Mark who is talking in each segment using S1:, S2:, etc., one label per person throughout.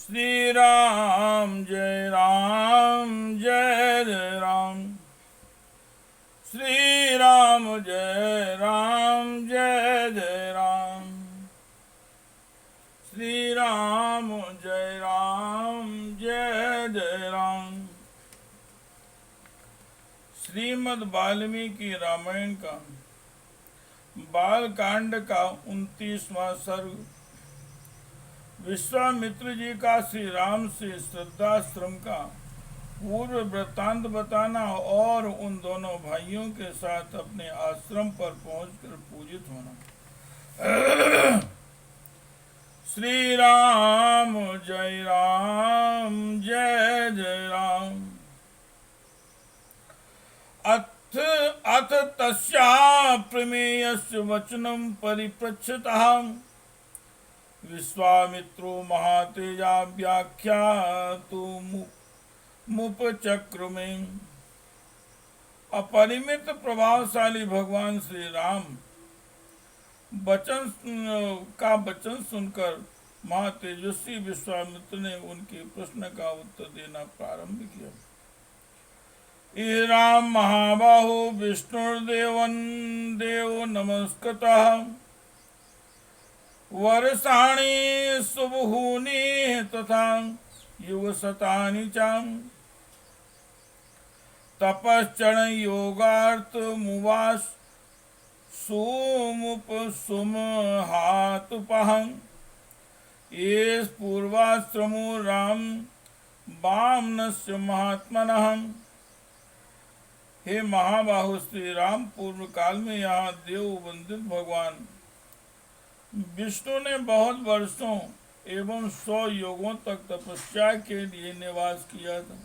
S1: श्री राम जय राम जय जय राम। श्री राम जय राम जय जय राम। श्री राम जय राम जय जय राम। श्रीमद् वाल्मीकि रामायण का बाल कांड का 29वां सर्ग। विश्वामित्र जी का श्री राम से श्रद्धाश्रम का पूर्व वृत्तांत बताना और उन दोनों भाइयों के साथ अपने आश्रम पर पहुंचकर पूजित होना। श्री राम जय राम जय जय राम। अथ तस्या प्रमेयस्य वचनं परिपृच्छतः विश्वामित्रो महातेजा व्याख्यातु मुपचक्रमे। अपरिमित प्रभावशाली भगवान श्री राम वचन सुनकर महातेजस्वी विश्वामित्र ने उनके प्रश्न का उत्तर देना प्रारंभ किया। ये राम महाबाहो विष्णुर्देवं देव नमस्कृतः वर्षाणि सुबहूनि तथा युगशतानि च तपश्चरण योगार्थ मुवास सुमुपसुमहातुपहं ये पूर्वाश्रमो राम वामनस्य महात्मनः। हे महाबाहु श्री राम, पूर्व काल में यहाँ देव वंदित भगवान विष्णु ने बहुत वर्षों एवं 100 युगों तक तपस्या के लिए निवास किया था।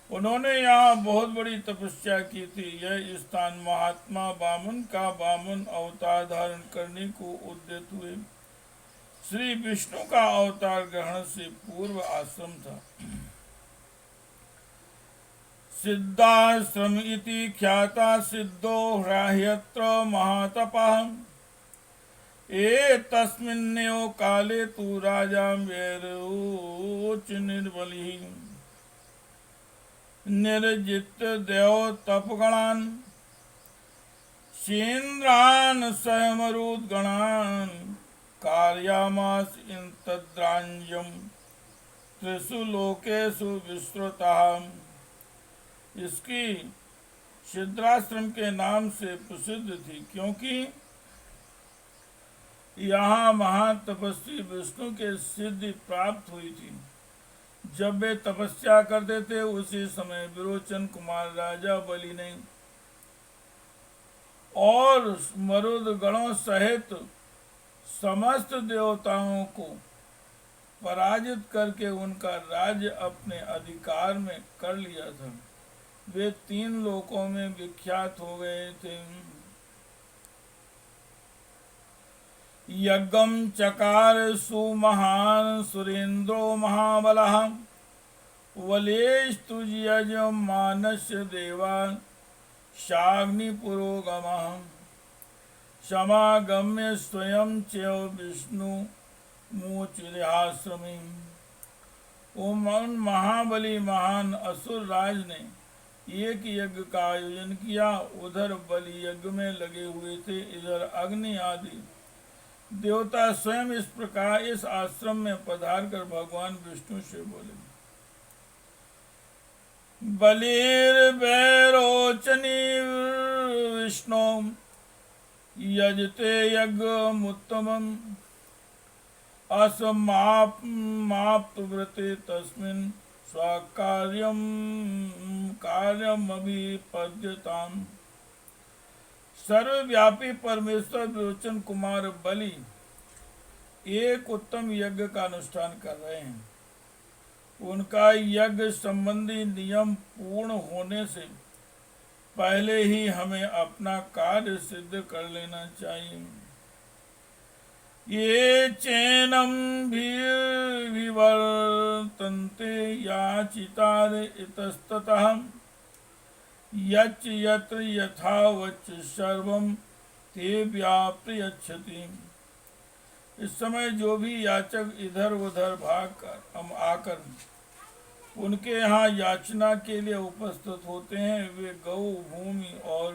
S1: उन्होंने यहाँ बहुत बड़ी तपस्या की थी। यह स्थान महात्मा वामन का वामन अवतार धारण करने को उद्यत हुए श्री विष्णु का अवतार ग्रहण से पूर्व आश्रम था। सिद्धाश्रम इति ख्याता सिद्धो ह्राह्यत्र महातपः तस्मिन्नेव काले तु राजा वैरोच निर्बलिः निर्जित्य देव तपगणान् सेन्द्रान् सहमरुद्गणान् कारयामास इंतद्राज्यं त्रिषु लोकेषु विश्रुतः। इसकी सिद्धाश्रम के नाम से प्रसिद्ध थी, क्योंकि यहाँ महातपस्वी विष्णु के सिद्धि प्राप्त हुई थी। जब वे तपस्या करते थे उसी समय विरोचन कुमार राजा बलि ने और मरुद गणों सहित समस्त देवताओं को पराजित करके उनका राज्य अपने अधिकार में कर लिया था। वे 3 लोकों में विख्यात हो गए थे। यज्ञं चकार सुमहान् सुरेन्द्रो महाबलः वलेस्तु यजमानस्य देवान् शाग्निपुरोगमः समागम्य स्वयं च विष्णु मोचिराश्रमे। उन महाबली महान असुर राज ने एक यज्ञ का आयोजन किया। उधर बलि यज्ञ में लगे हुए थे, इधर अग्नि आदि देवता स्वयं इस प्रकार इस आश्रम में पधार कर भगवान विष्णु से बोले, बलिर्वैरोचनी विष्णु यजते यज्ञमुत्तमम् असमाप्तव्रते तस्मिन् कार्यमभिपद्यताम्। सर्वव्यापी परमेश्वर विरोचन कुमार बलि एक उत्तम यज्ञ का अनुष्ठान कर रहे हैं। उनका यज्ञ संबंधी नियम पूर्ण होने से पहले ही हमें अपना कार्य सिद्ध कर लेना चाहिए। ये चैनम विवर्तन्ते याचितार इतस्ततः यच्च यत्र यथा वच्च सर्वं ते व्याप्यच्छति। इस समय जो भी याचक इधर उधर भाग कर हम आकर उनके यहाँ याचना के लिए उपस्थित होते हैं, वे गौ, भूमि और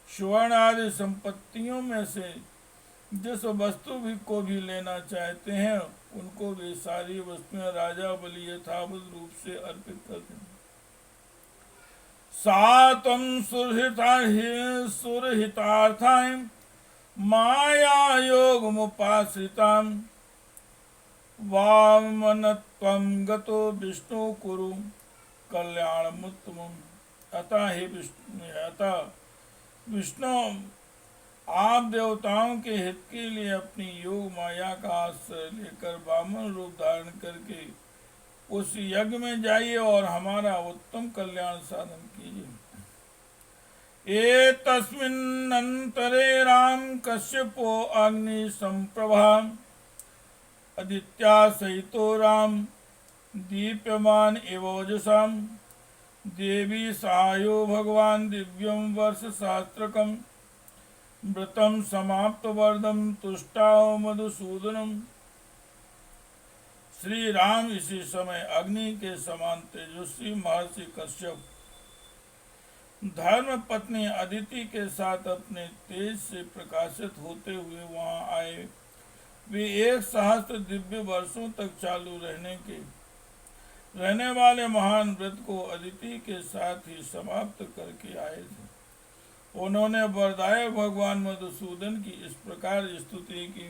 S1: स्वर्ण आदि संपत्तियों में से जिस वस्तु भी को भी लेना चाहते हैं, उनको वे सारी वस्तुएं राजा बलि यथावत रूप से अर्पित करते हैं। सातम सुरहितार्थाय माया योग मुपाश्रिताम वामनत्वं गतो विष्णु कुरु कल्याणमुत्तमम्। अतः विष्णु आप देवताओं के हित के लिए अपनी योग माया का आश्रय लेकर वामन रूप धारण करके उस यज्ञ में जाइए और हमारा उत्तम कल्याण साधन कीजिए। एतस्मिन्नन्तरे राम कश्यपो अग्नि संप्रभा आदित्या सहितो राम दीप्यमान एवोजसाम देवी सहायो भगवान दिव्यम वर्ष शास्त्रकम व्रतम समाप्त वर्दम तुष्टाओ मधुसूदनम। श्री राम इसी समय अग्नि के समान तेजस्वी महर्षि कश्यप धर्म पत्नी अदिति के साथ अपने तेज से प्रकाशित होते हुए वहां आए। वे 1 सहस्त्र दिव्य वर्षों तक चालू रहने वाले महान व्रत को अदिति के साथ ही समाप्त करके आए थे। उन्होंने वरदायक भगवान मधुसूदन की इस प्रकार स्तुति की।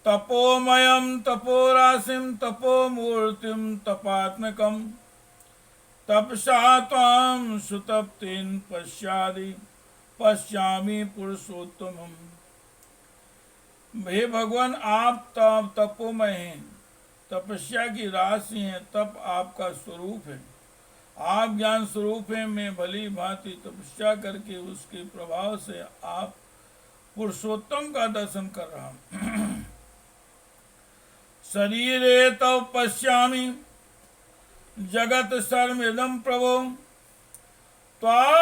S1: तपोमयम तपोराशिम तपोमूर्तिम तपात्मकम तपसा त्वां सुतप्तेन पश्यामि पुरुषोत्तमम्। हे भगवान, आप तपोमय हैं, तपस्या की राशि हैं, तप आपका स्वरूप है, आप ज्ञान स्वरूप हैं। मैं भली भांति तपस्या करके उसके प्रभाव से आप पुरुषोत्तम का दर्शन कर रहा हूं। शरीरे तव पश्यामि जगत सर्वमिदं प्रभो त्वामदादि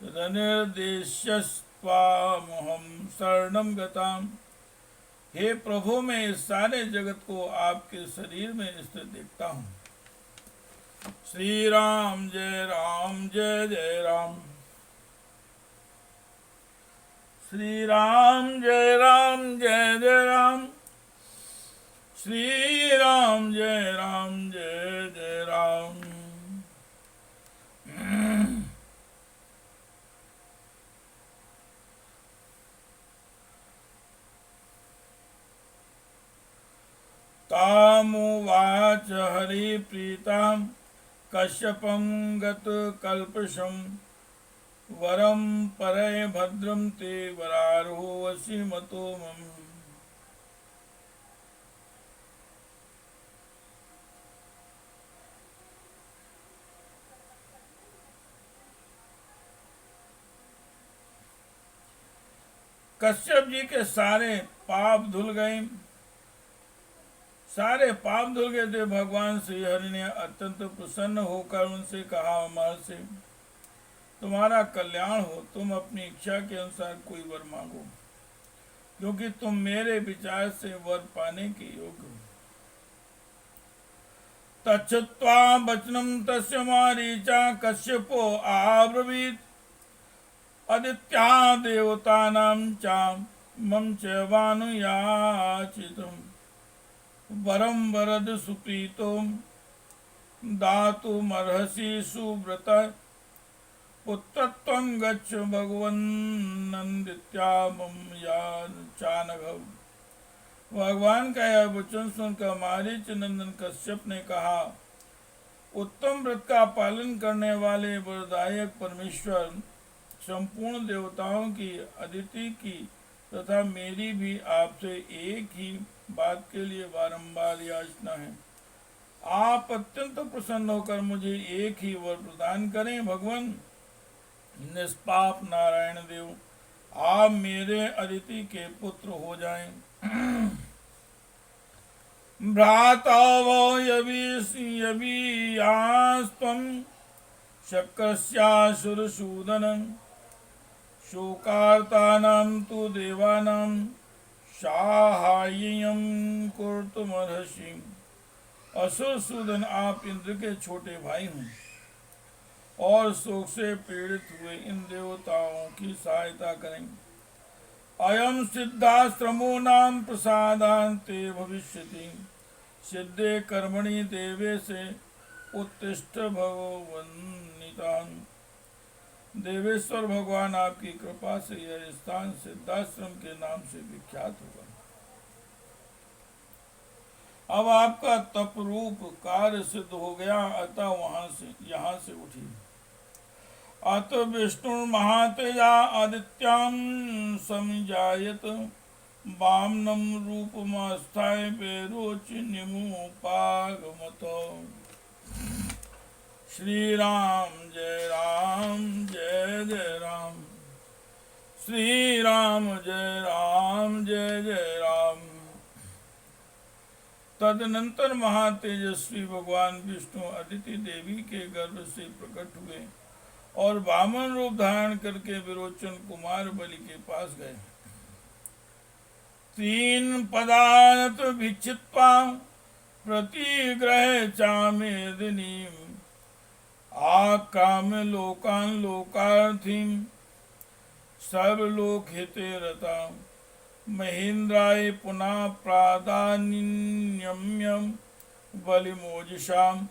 S1: रनिर्देश्यस्त्वामहं शरणं गताम्। हे प्रभु, मैं इस सारे जगत को आपके शरीर में स्थित देखता हूँ। श्री राम जय राम जय जय राम। श्री राम जय राम जय जय राम। श्री राम जय राम जय जय राम। तामुवाच हरिप्रीतां कश्यपं गतकल्पशं वरं परय भद्रं ते वरारो वशी मतो मम। कश्यप जी के सारे पाप धुल गए थे। भगवान श्री हरि ने अत्यंत प्रसन्न होकर उनसे कहा, महर्षि, तुम्हारा कल्याण हो, तुम अपनी इच्छा के अनुसार कोई वर मांगो, क्योंकि तुम मेरे विचार से वर पाने के योग्य हो। तच्छ्रुत्वा वचनं तस्य मारीचा कश्यपो आब्रवीत् आदित्या देवतानां च मम च वानुयाचितम् वरं वरद सुप्रीतो दातुमर्हसि सुव्रत पुत्रत्वं गच्छ भगवन्नन्दित्या मम चानघ। भगवान का यह वचन सुनकर मारीच नंदन कश्यप ने कहा, उत्तम व्रत का पालन करने वाले वरदायक परमेश्वर, संपूर्ण देवताओं की, अदिति की तथा मेरी भी आपसे एक ही बात के लिए बारंबार याचना है। आप अत्यंत प्रसन्न होकर मुझे एक ही वर प्रदान करें। भगवान निष्पाप नारायण देव, आप मेरे अदिति के पुत्र हो जाएं। भ्रातावो यवीयास्त्वं शक्रस्यासुरसूदनं शोकार्तानां तु देवानां साहाय्यं कर्तुमर्हसि। असुर सूदन, आप इंद्र के छोटे भाई हैं और शोक से पीड़ित हुए इन देवताओं की सहायता करें। अयम सिद्धाश्रमो नाम प्रसादान्ते भविष्यति, सिद्धे कर्मणि देवे से उत्तिष्ठ भगवन्नितान्। देवेश्वर भगवान आपकी कृपा से यह स्थान सिद्धाश्रम के नाम से विख्यात होगा। अब आपका तप रूप कार्य सिद्ध हो गया, अतः यहाँ से उठिए। अत विष्णु महातेजा आदित्यां समिजायत, वामनम रूपमस्थाय पेरोचिनिमुपागमत। श्री राम जय राम जय जय राम, श्री राम जय राम जय जय राम। तदनंतर महातेजस्वी भगवान विष्णु अदिति देवी के गर्भ से प्रकट हुए और वामन रूप धारण करके विरोचन कुमार बलि के पास गए। तीन पदार्थ भिक्षित्वा प्रतिग्रह चामेदिनी, आकाम लोकान लोकार्थिम सर्वलोक हिते रता। महेन्द्राय पुनः प्रादान्यम्यम बलिमोजिषाम,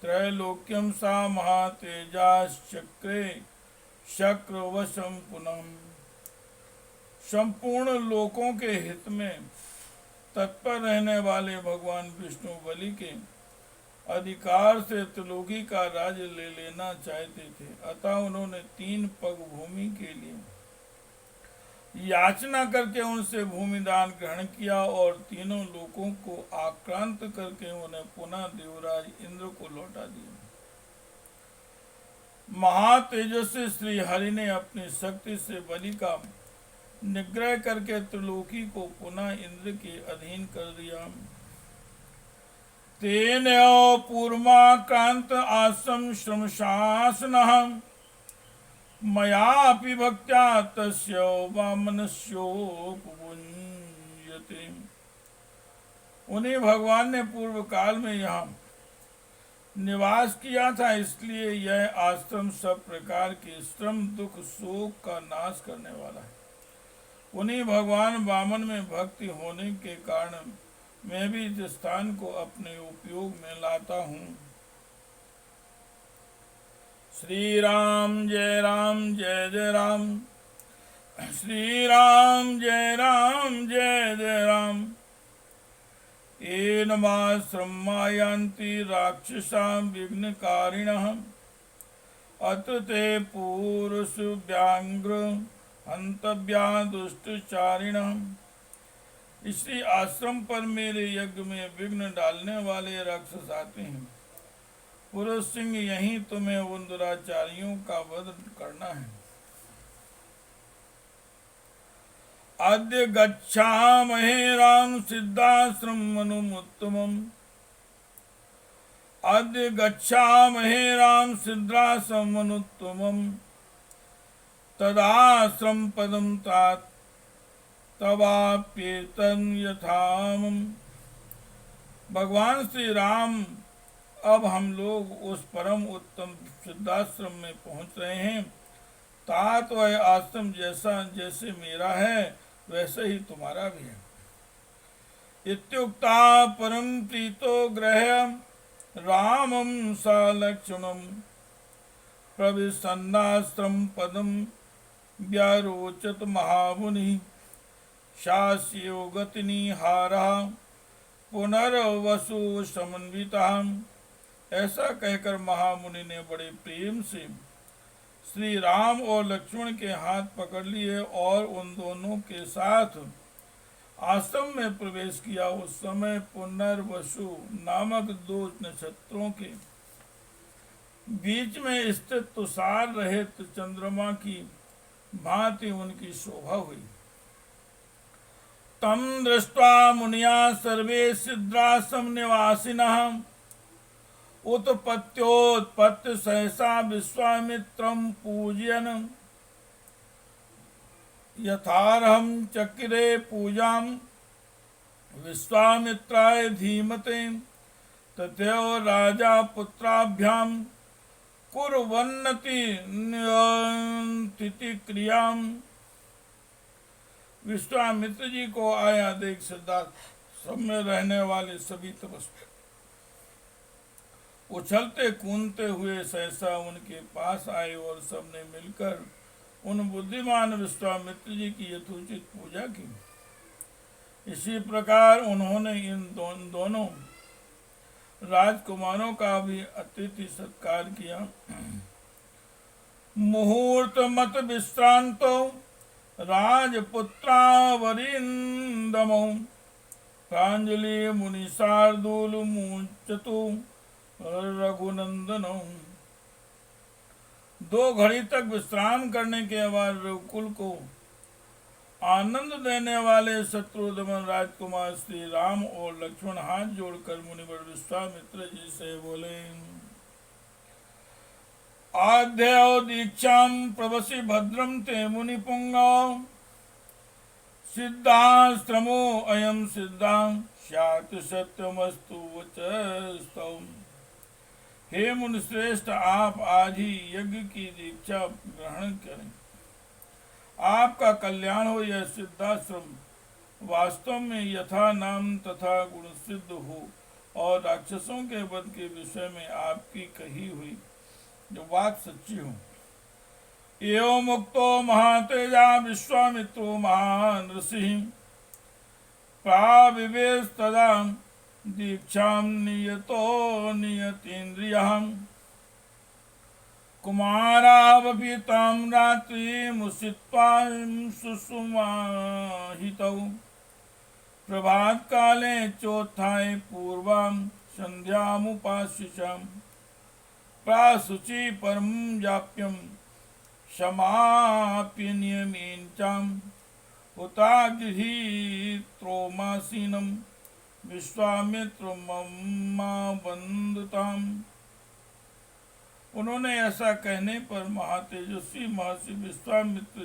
S1: त्रैलोक्यम सा महातेजाश्चक्रे शक्रवशम पुनः। संपूर्ण लोकों के हित में तत्पर रहने वाले भगवान विष्णु बलि के अधिकार से त्रिलोकी का राज्य ले लेना चाहते थे, अतः उन्होंने 3 पग भूमि के लिए याचना करके उनसे भूमि दान ग्रहण किया और तीनों लोकों को आक्रांत करके उन्हें पुनः देवराज इंद्र को लौटा दिया। महातेजस्वी श्री हरि ने अपनी शक्ति से बलि का निग्रह करके त्रिलोकी को पुनः इंद्र के अधीन कर दिया। तेन पूर्वाक्रांत आसम श्रमशासनः, मयापि भक्त्या तस्य वामनस्योपभुञ्जते। उन्हें भगवान ने पूर्व काल में यहाँ निवास किया था, इसलिए यह आश्रम सब प्रकार के श्रम दुख शोक का नाश करने वाला है। उन्हीं भगवान वामन में भक्ति होने के कारण मैं भी इस स्थान को अपने उपयोग में लाता हूँ। श्री राम जय जय राम, श्री राम जय जय राम। एनमाश्रम मायान्ति राक्षसा विघ्नकारिणः, अत्र ते पुरुष व्याघ्र हंतव्या दुष्टचारिणः। इसी आश्रम पर मेरे यज्ञ में विघ्न डालने वाले राक्षस आते हैं। पुरुष सिंह, यहीं तुम्हें उन दुराचारियों का वध करना है। अद्य गच्छामहे राम सिद्धाश्रमनुमुत्तमम्, अद्य गच्छामहे राम सिद्धाश्रमनुत्तमम्, तदाश्रम पदम तात तवाप्येतं यथामम्। भगवान श्री राम, अब हम लोग उस परम उत्तम सिद्धाश्रम में पहुंच रहे हैं। तात वह आश्रम जैसे मेरा है वैसे ही तुम्हारा भी है। इत्युक्ता परम प्रीतो ग्रह रामं सा लक्ष्मणं, प्रविशन्नाश्रम पदम व्यारोचत महामुनि, शास्यो गतिनिहारः पुनर्वसु समन्विता। ऐसा कहकर महामुनि ने बड़े प्रेम से श्री राम और लक्ष्मण के हाथ पकड़ लिए और उन दोनों के साथ आश्रम में प्रवेश किया। उस समय पुनर्वसु नामक 2 नक्षत्रों के बीच में स्थित तुषार रहित चंद्रमा की भांति उनकी शोभा हुई। तम दृष्ट्वा मुनिया सर्वे सिद्धाश्रम निवासिनः, उत्पत्त्योत्पत्ति सहसा विश्वामित्रं पूजयन्। यथारहं चक्रे पूजां विश्वामित्राय धीमते तथैव राजा पुत्राभ्यां कुर्वन्नति नियंत्रिति क्रियाम। विश्वामित्र जी को आया देख सिद्धार्थ सब में रहने वाले सभी तपस्वी उछलते कूदते हुए सहसा उनके पास आए और सबने मिलकर उन बुद्धिमान विश्वामित्र जी की यथोचित पूजा की। इसी प्रकार उन्होंने इन दोनों राजकुमारों का भी अतिथि सत्कार किया। मुहूर्त मत विश्रांतो राजपुत्रावरिंदमो प्रांजलि मुनि शार्दूल मुचतु रघुनंदनो। 2 घड़ी तक विश्राम करने के बाद रघुकुल को आनंद देने वाले शत्रुघ्न राजकुमार श्री राम और लक्ष्मण हाथ जोड़कर मुनिवर विश्वामित्र जी से बोले, आद्यो दीक्षां प्रवसि भद्रम ते मुनिपुंगव सिद्धाश्रमो अयम सिद्धां स्यात् सत्यमस्तु वचस्तौ। हे मुनिश्रेष्ठ, आप आज ही यज्ञ की दीक्षा ग्रहण करें। आपका कल्याण हो। यह सिद्धाश्रम वास्तव में यथा नाम तथा गुण सिद्ध हो और राक्षसों के वध के विषय में आपकी कही हुई जो बात सच्ची हो। एवं मुक्तो महातेजा विश्वामित्रो महान ऋषि प्राविवेश तदा दीक्षां नियतो नियतेन्द्रियः कुमारावपि तां रात्रिमुषित्वा सुषुमाहितौ प्रभात काले चोत्थाय पूर्वां संध्यामुपास्यचां प्राशुचि परं जाप्यं समाप्य नियमेन चां हुतागृहीत्रोमासीनं विश्वामित्रममावन्दताम्। उन्होंने ऐसा कहने पर महातेजस्वी महर्षि विश्वामित्र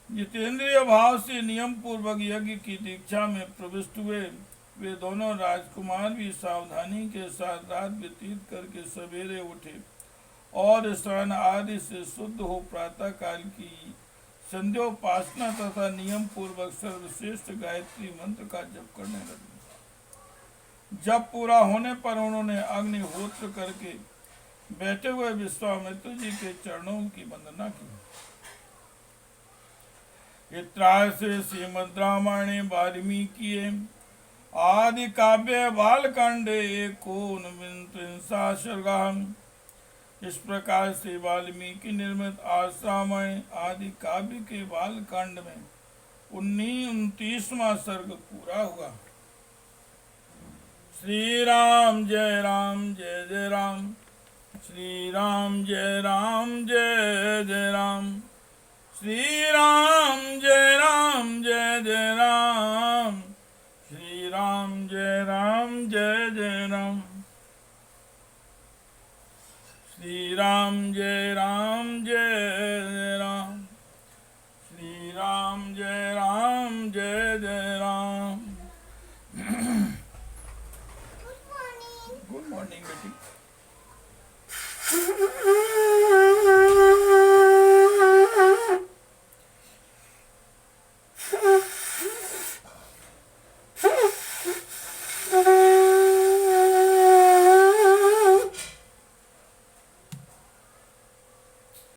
S1: जितेंद्रिय भाव से नियम पूर्वक यज्ञ की दीक्षा में प्रविष्ट हुए। वे दोनों राजकुमार भी सावधानी के साथ रात व्यतीत करके सवेरे उठे और स्नान आदि से शुद्ध हो प्रातः काल की संध्योपासना तथा नियम पूर्वक सर्वश्रेष्ठ गायत्री मंत्र का जप करने लगे। जब पूरा होने पर उन्होंने अग्निहोत्र करके बैठे हुए विश्वामित्र जी के चरणों की वंदना की। इत्राय से श्रीमद् रामायणे वाल्मीकि आदि काव्य बालकांडे एकोनविंशतिः सर्गः। इस प्रकार से वाल्मीकि निर्मित आर्ष रामायण आदि काव्य के बालकांड में 29वां सर्ग पूरा हुआ। श्री राम जय जय राम। श्री राम जय जय राम। श्री राम जय जय राम। श्री राम जय जय राम। श्री राम जय जय राम। श्री राम जय जय राम।